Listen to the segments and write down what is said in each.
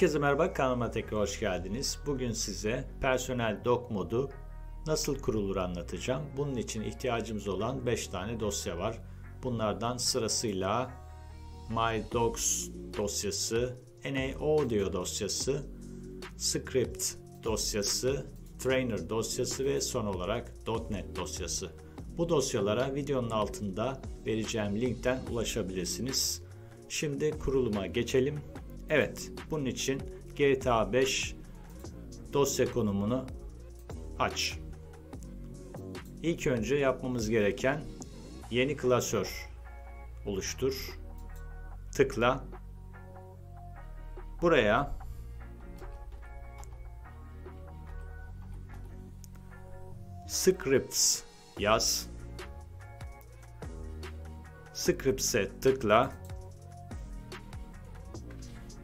Herkese merhaba, kanalıma tekrar hoş geldiniz. Bugün size personel doc modu nasıl kurulur anlatacağım. Bunun için ihtiyacımız olan 5 tane dosya var. Bunlardan sırasıyla mydocs dosyası, NAAudio dosyası, script dosyası, trainer dosyası ve son olarak .NET dosyası. Bu dosyalara videonun altında vereceğim linkten ulaşabilirsiniz. Şimdi kuruluma geçelim. Evet, bunun için GTA 5 dosya konumunu aç. İlk önce yapmamız gereken yeni klasör oluştur. Tıkla. Buraya scripts yaz. Scripts'e tıkla.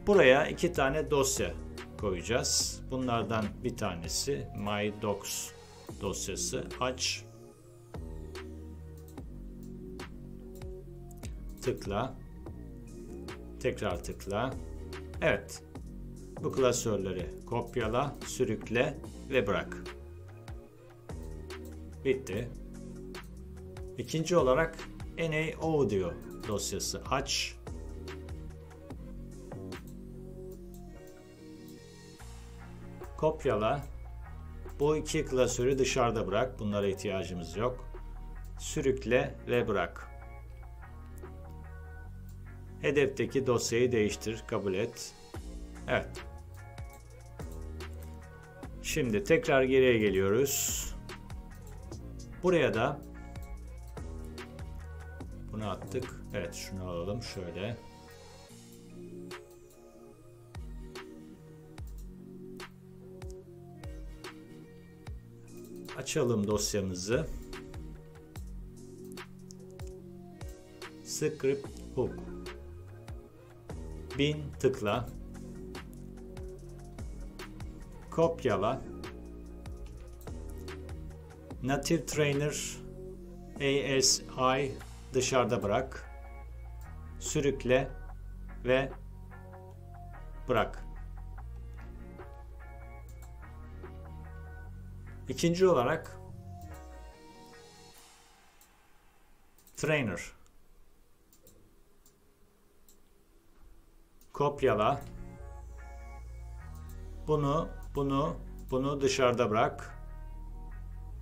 Buraya 2 tane dosya koyacağız. Bunlardan bir tanesi mydocs dosyası. Aç. Tıkla. Tekrar tıkla. Evet. Bu klasörleri kopyala, sürükle ve bırak. Bitti. İkinci olarak NAAudio dosyası aç. Kopyala. Bu iki klasörü dışarıda bırak. Bunlara ihtiyacımız yok. Sürükle ve bırak. Hedefteki dosyayı değiştir. Kabul et. Evet. Şimdi tekrar geriye geliyoruz. Buraya da bunu attık. Evet, şunu alalım şöyle. Açalım dosyamızı. Script hook. 1000 tıkla. Kopyala. Native Trainer ASI dışarıda bırak. Sürükle ve bırak. İkinci olarak Trainer. Kopyala. Bunu dışarıda bırak.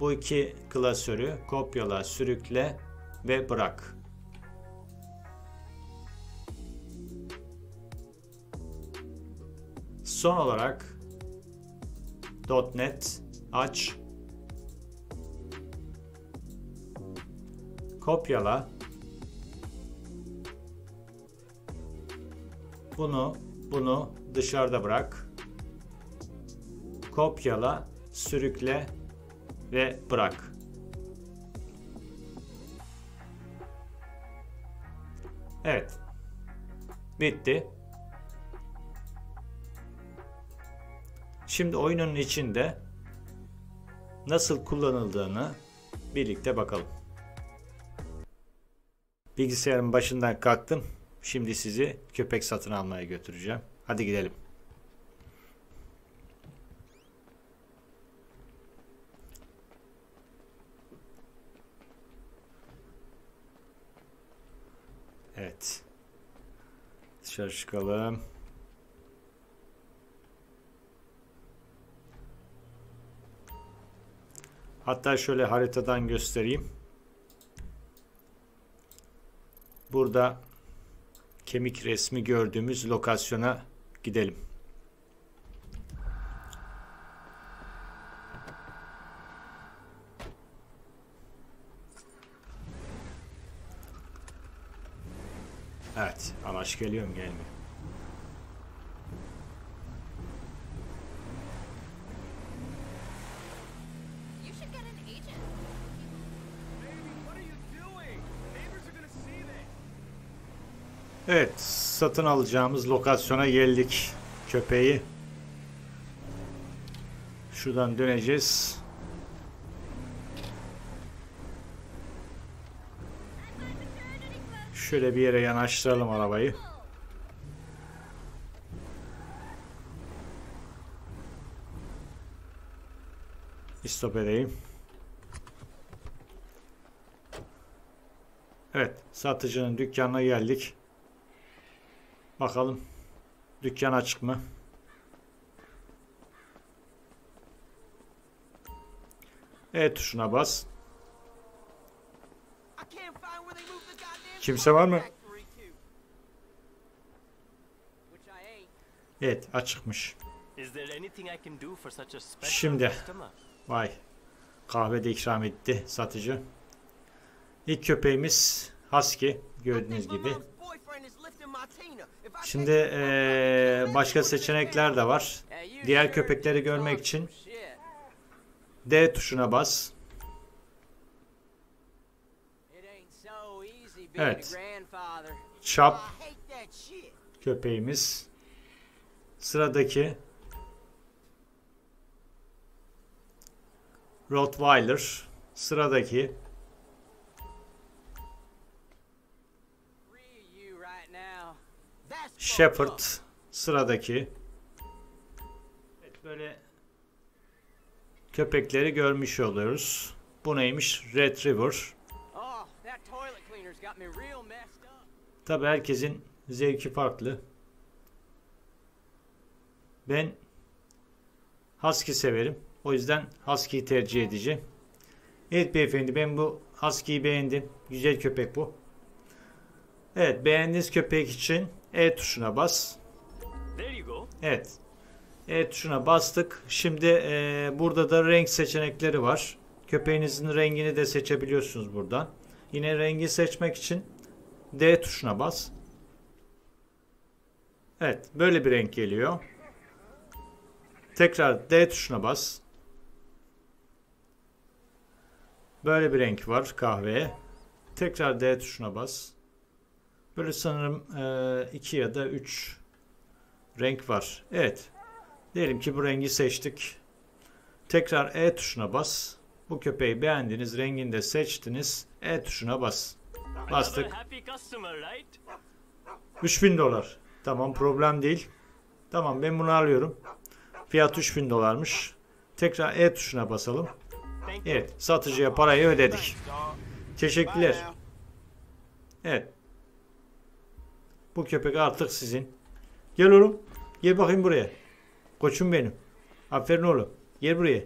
Bu iki klasörü kopyala, sürükle ve bırak. Son olarak .NET aç. Kopyala. Bunu dışarıda bırak. Kopyala, sürükle ve bırak. Evet. Bitti. Şimdi oyunun içinde nasıl kullanıldığını birlikte bakalım. Bilgisayarın başından kalktım. Şimdi sizi köpek satın almaya götüreceğim. Hadi gidelim. Evet. Dışarı çıkalım. Hatta şöyle haritadan göstereyim. Burada kemik resmi gördüğümüz lokasyona gidelim. Evet, araç geliyor mu gelmiyor? Evet, satın alacağımız lokasyona geldik. Köpeği. Şuradan döneceğiz. Şöyle bir yere yanaştıralım arabayı. stop edeyim. Evet, satıcının dükkanına geldik. Bakalım dükkan açık mı? E tuşuna bas. Kimse var mı? Evet, açıkmış. Şimdi vay, kahve de ikram etti satıcı. İlk köpeğimiz Husky, gördüğünüz gibi. Şimdi başka seçenekler de var. Diğer köpekleri görmek için D tuşuna bas. Evet. Chap köpeğimiz. Sıradaki Rottweiler. Sıradaki Shepherd. Sıradaki. Evet, böyle köpekleri görmüş oluyoruz. Bu neymiş? Retriever. Tabi herkesin zevki farklı. Ben Husky severim. O yüzden Husky'yi tercih edeceğim. Evet beyefendi, ben bu Husky'yi beğendim. Güzel köpek bu. Evet, beğendiğiniz köpek için E tuşuna bas. Evet. E tuşuna bastık. Şimdi burada da renk seçenekleri var. Köpeğinizin rengini de seçebiliyorsunuz buradan. Yine rengi seçmek için D tuşuna bas. Evet, böyle bir renk geliyor. Tekrar D tuşuna bas. Böyle bir renk var kahveye. Tekrar D tuşuna bas. Böyle sanırım 2 ya da 3 renk var. Evet. Diyelim ki bu rengi seçtik. Tekrar E tuşuna bas. Bu köpeği beğendiniz, rengini de seçtiniz. E tuşuna bas. Bastık. $3000. Tamam, problem değil. Tamam, ben bunu alıyorum. Fiyat $3000'mış. Tekrar E tuşuna basalım. Evet, satıcıya parayı ödedik. Teşekkürler. Evet. Bu köpek artık sizin. Gel oğlum. Gel bakayım buraya. Koçum benim. Aferin oğlum. Gel buraya.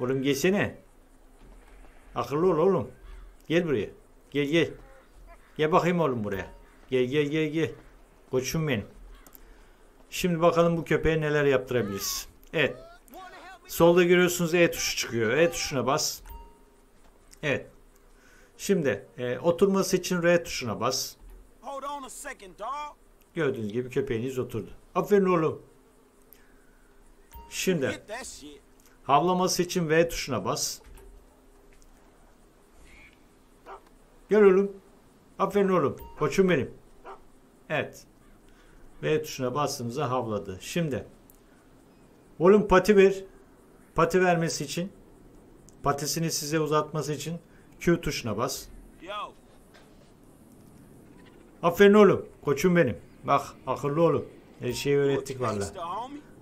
Oğlum gelsene. Akıllı ol oğlum. Gel buraya. Gel gel. Gel bakayım oğlum buraya. Gel gel gel gel. Koçum benim. Şimdi bakalım bu köpeğe neler yaptırabiliriz. Evet. Solda görüyorsunuz E tuşu çıkıyor. E tuşuna bas. Evet. Şimdi oturması için R tuşuna bas. Gördüğünüz gibi köpeğiniz oturdu. Aferin oğlum. Şimdi havlaması için V tuşuna bas. Gel oğlum. Aferin oğlum. Koçum benim. Evet. V tuşuna bastığımızda havladı. Şimdi oğlum pati ver. Pati vermesi için, patisini size uzatması için Q tuşuna bas. Aferin oğlum. Koçum benim. Bak, akıllı oğlum. Her şeyi öğrettik valla.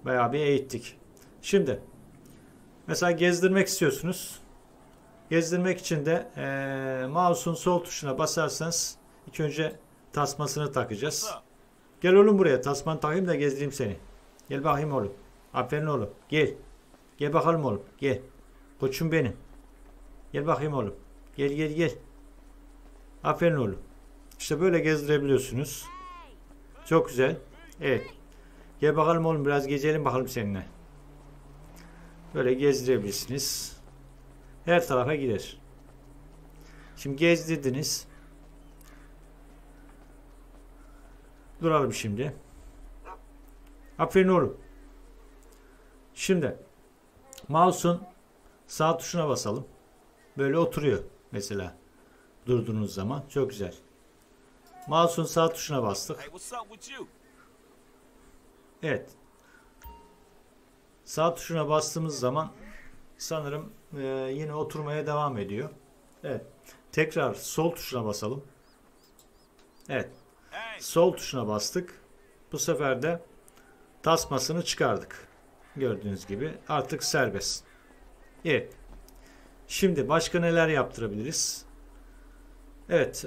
Bayağı bir eğittik. Şimdi mesela gezdirmek istiyorsunuz. Gezdirmek için de mouse'un sol tuşuna basarsanız ilk önce tasmasını takacağız. Gel oğlum buraya. Tasmanı takayım da gezdireyim seni. Gel bakayım oğlum. Aferin oğlum. Gel. Gel bakalım oğlum. Gel. Koçum benim. Gel bakayım oğlum. Gel gel gel. Aferin oğlum. İşte böyle gezdirebiliyorsunuz. Çok güzel. Evet. Gel bakalım oğlum, biraz gezelim bakalım seninle. Böyle gezdirebilirsiniz. Her tarafa gider. Şimdi gezdirdiniz. Duralım şimdi. Aferin oğlum. Şimdi mouse'un sağ tuşuna basalım. Böyle oturuyor mesela. Durduğunuz zaman. Çok güzel. Mouse'un sağ tuşuna bastık. Evet. Sağ tuşuna bastığımız zaman sanırım yine oturmaya devam ediyor. Evet. Tekrar sol tuşuna basalım. Evet. Sol tuşuna bastık. Bu sefer de tasmasını çıkardık. Gördüğünüz gibi artık serbest. Evet. Şimdi başka neler yaptırabiliriz? Evet.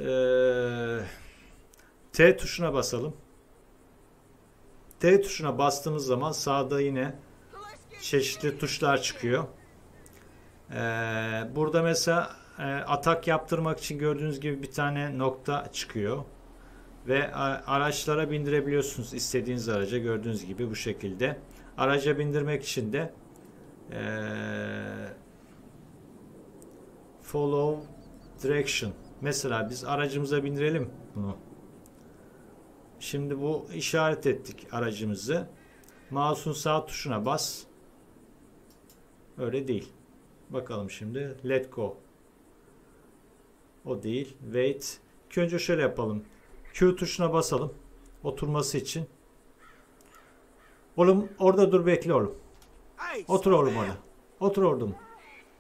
T tuşuna basalım. T tuşuna bastığımız zaman sağda yine çeşitli tuşlar çıkıyor. Burada mesela atak yaptırmak için gördüğünüz gibi bir tane nokta çıkıyor. Ve araçlara bindirebiliyorsunuz istediğiniz araca, gördüğünüz gibi bu şekilde. Araca bindirmek için de follow direction. Mesela biz aracımıza bindirelim bunu. Şimdi bu işaret ettik aracımızı. Mouse'un sağ tuşuna bas. Öyle değil. Bakalım şimdi. Let go. O değil. Wait. İlk önce şöyle yapalım. Q tuşuna basalım. Oturması için. Oğlum orada dur, bekle oğlum. Otur oğlum orada. Otur oğlum.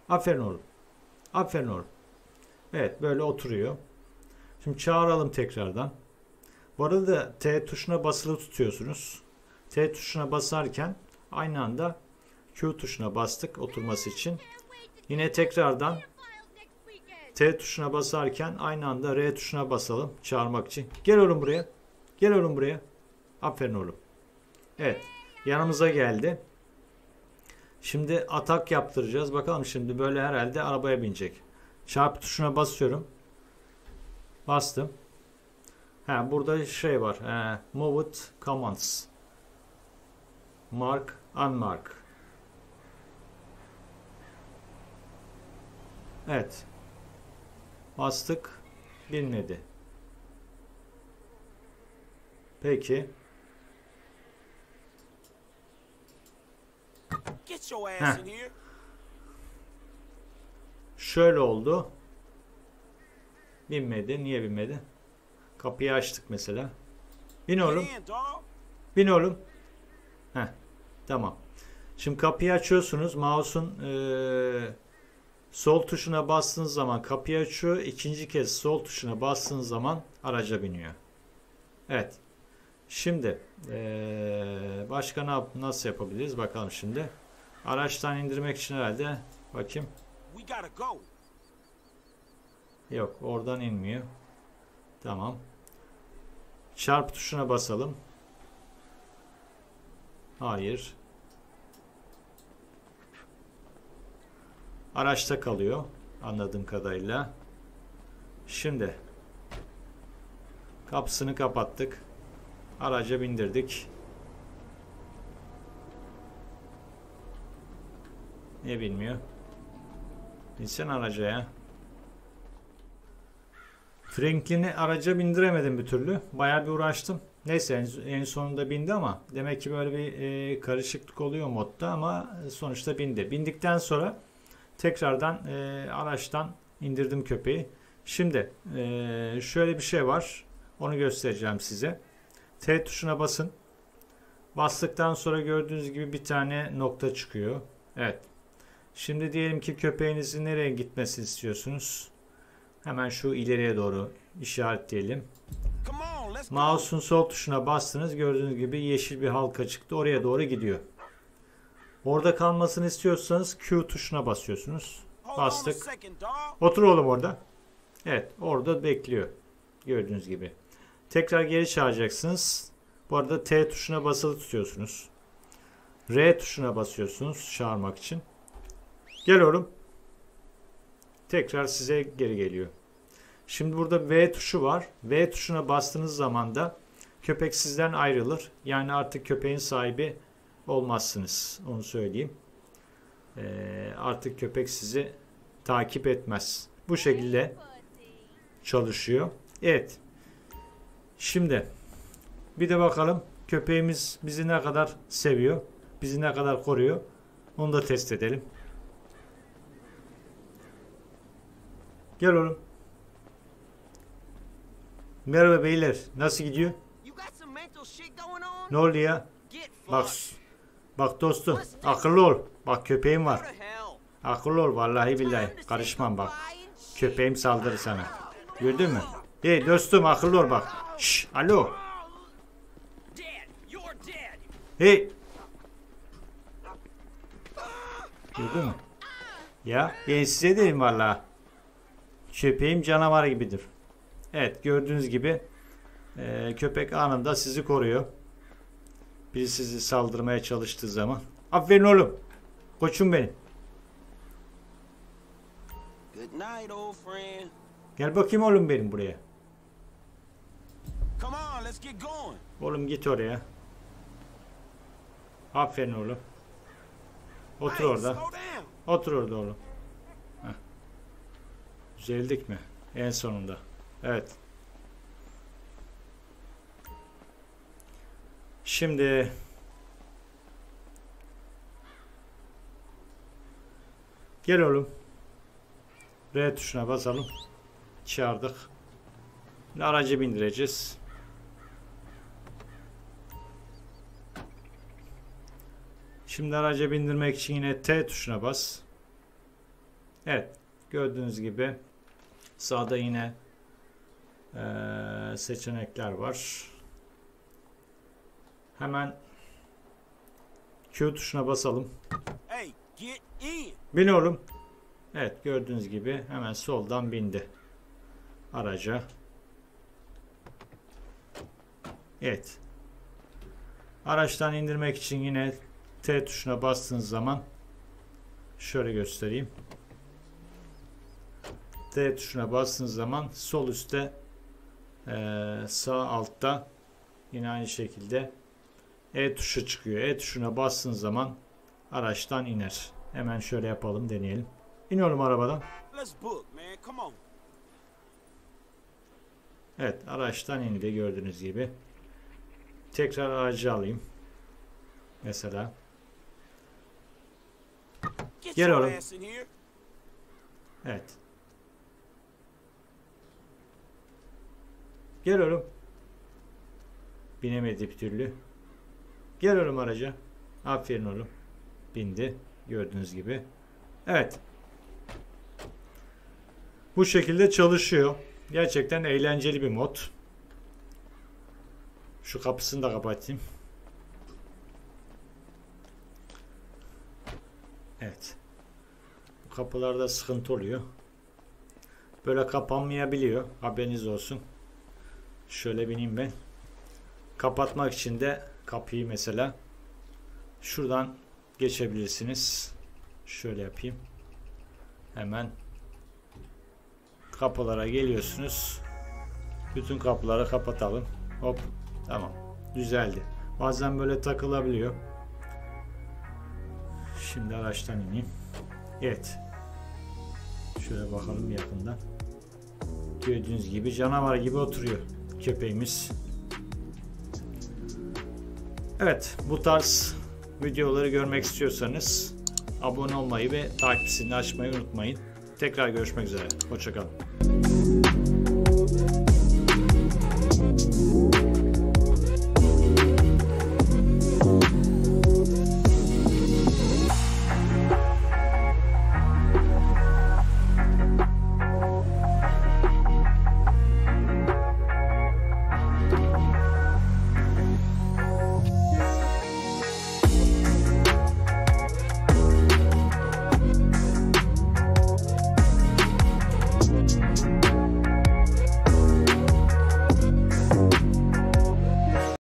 Aferin oğlum. Aferin oğlum. Evet, böyle oturuyor. Şimdi çağıralım tekrardan. Bu arada T tuşuna basılı tutuyorsunuz. T tuşuna basarken aynı anda Q tuşuna bastık oturması için. Yine tekrardan T tuşuna basarken aynı anda R tuşuna basalım çağırmak için. Gel oğlum buraya. Gel oğlum buraya. Aferin oğlum. Evet. Yanımıza geldi. Şimdi atak yaptıracağız. Bakalım şimdi böyle herhalde arabaya binecek. Çarpı tuşuna basıyorum. Bastım. Burada şey var. Move it commands. Mark, unmark. Evet. Bastık. Binmedi. Peki. Şöyle oldu. Binmedi. Niye binmedi? Kapıyı açtık mesela. Bin oğlum. Bin oğlum. Tamam. Şimdi kapıyı açıyorsunuz. Mouse'un sol tuşuna bastığınız zaman kapıyı açıyor. İkinci kez sol tuşuna bastığınız zaman araca biniyor. Evet. Şimdi başka nasıl yapabiliriz? Bakalım şimdi. Araçtan indirmek için herhalde bakayım. Yok, oradan inmiyor. Tamam. Çarp tuşuna basalım. Hayır. Araçta kalıyor anladığım kadarıyla. Şimdi kapısını kapattık. Araca bindirdik. Niye bilmiyor? Binsen araca ya. Franklin'i araca bindiremedim bir türlü. Bayağı bir uğraştım. Neyse en sonunda bindi ama demek ki böyle bir karışıklık oluyor modda ama sonuçta bindi. Bindikten sonra tekrardan araçtan indirdim köpeği. Şimdi şöyle bir şey var. Onu göstereceğim size. T tuşuna basın. Bastıktan sonra gördüğünüz gibi bir tane nokta çıkıyor. Evet. Şimdi diyelim ki köpeğinizin nereye gitmesini istiyorsunuz. Hemen şu ileriye doğru işaretleyelim. Mouse'un sol tuşuna bastınız. Gördüğünüz gibi yeşil bir halka çıktı. Oraya doğru gidiyor. Orada kalmasını istiyorsanız Q tuşuna basıyorsunuz. Bastık. Otur oğlum orada. Evet, orada bekliyor. Gördüğünüz gibi. Tekrar geri çağıracaksınız. Bu arada T tuşuna basılı tutuyorsunuz. R tuşuna basıyorsunuz çağırmak için. Gel oğlum. Tekrar size geri geliyor. Şimdi burada V tuşu var. V tuşuna bastığınız zaman da köpek sizden ayrılır. Yani artık köpeğin sahibi olmazsınız. Onu söyleyeyim. Artık köpek sizi takip etmez. Bu şekilde çalışıyor. Evet. Şimdi bir de bakalım köpeğimiz bizi ne kadar seviyor. Bizi ne kadar koruyor. Onu da test edelim. Gel oğlum. Merhaba beyler. Nasıl gidiyor? Ne oldu ya? Bak dostum. Akıllı ol. Bak köpeğim var. Akıllı ol. Vallahi billahi. Karışmam bak. Köpeğim saldırır sana. Gördün mü? Hey dostum akıllı ol bak. Şşş. Alo. Hey. Gördün mü? Ya ben size dedim valla. Köpeğim canavar gibidir. Evet, gördüğünüz gibi köpek anında sizi koruyor. Biri sizi saldırmaya çalıştığı zaman. Aferin oğlum. Koçum benim. Gel bakayım oğlum benim buraya. Oğlum git oraya. Aferin oğlum. Otur orada. Otur orada oğlum. Heh. Düzeldik mi? En sonunda. Evet. Şimdi gel oğlum. R tuşuna basalım. Çağırdık. Aracı bindireceğiz. Şimdi aracı bindirmek için yine T tuşuna bas. Evet. Gördüğünüz gibi sağda yine seçenekler var. Hemen Q tuşuna basalım. Bin oğlum. Evet, gördüğünüz gibi hemen soldan bindi araca. Evet. Araçtan indirmek için yine T tuşuna bastığınız zaman şöyle göstereyim. T tuşuna bastığınız zaman sol üstte sağ altta yine aynı şekilde E tuşu çıkıyor. E tuşuna bastığınız zaman araçtan iner. Hemen şöyle yapalım, deneyelim. İniyorum arabadan. Evet, araçtan indi gördüğünüz gibi. Tekrar aracı alayım. Mesela. Gel oğlum. Evet. Gel oğlum. Binemedi bir türlü. Gel oğlum araca. Aferin oğlum. Bindi. Gördüğünüz gibi. Evet. Bu şekilde çalışıyor. Gerçekten eğlenceli bir mod. Şu kapısını da kapatayım. Evet. Bu kapılarda sıkıntı oluyor. Böyle kapanmayabiliyor. Haberiniz olsun. Şöyle bineyim ben. Kapatmak için de kapıyı mesela şuradan geçebilirsiniz. Şöyle yapayım. Hemen kapılara geliyorsunuz. Bütün kapıları kapatalım. Hop. Tamam. Düzeldi. Bazen böyle takılabiliyor. Şimdi araçtan ineyim. Evet. Şöyle bakalım yakından. Gördüğünüz gibi canavar gibi oturuyor köpeğimiz. Evet. Bu tarz videoları görmek istiyorsanız abone olmayı ve takip zilini açmayı unutmayın. Tekrar görüşmek üzere. Hoşça kalın.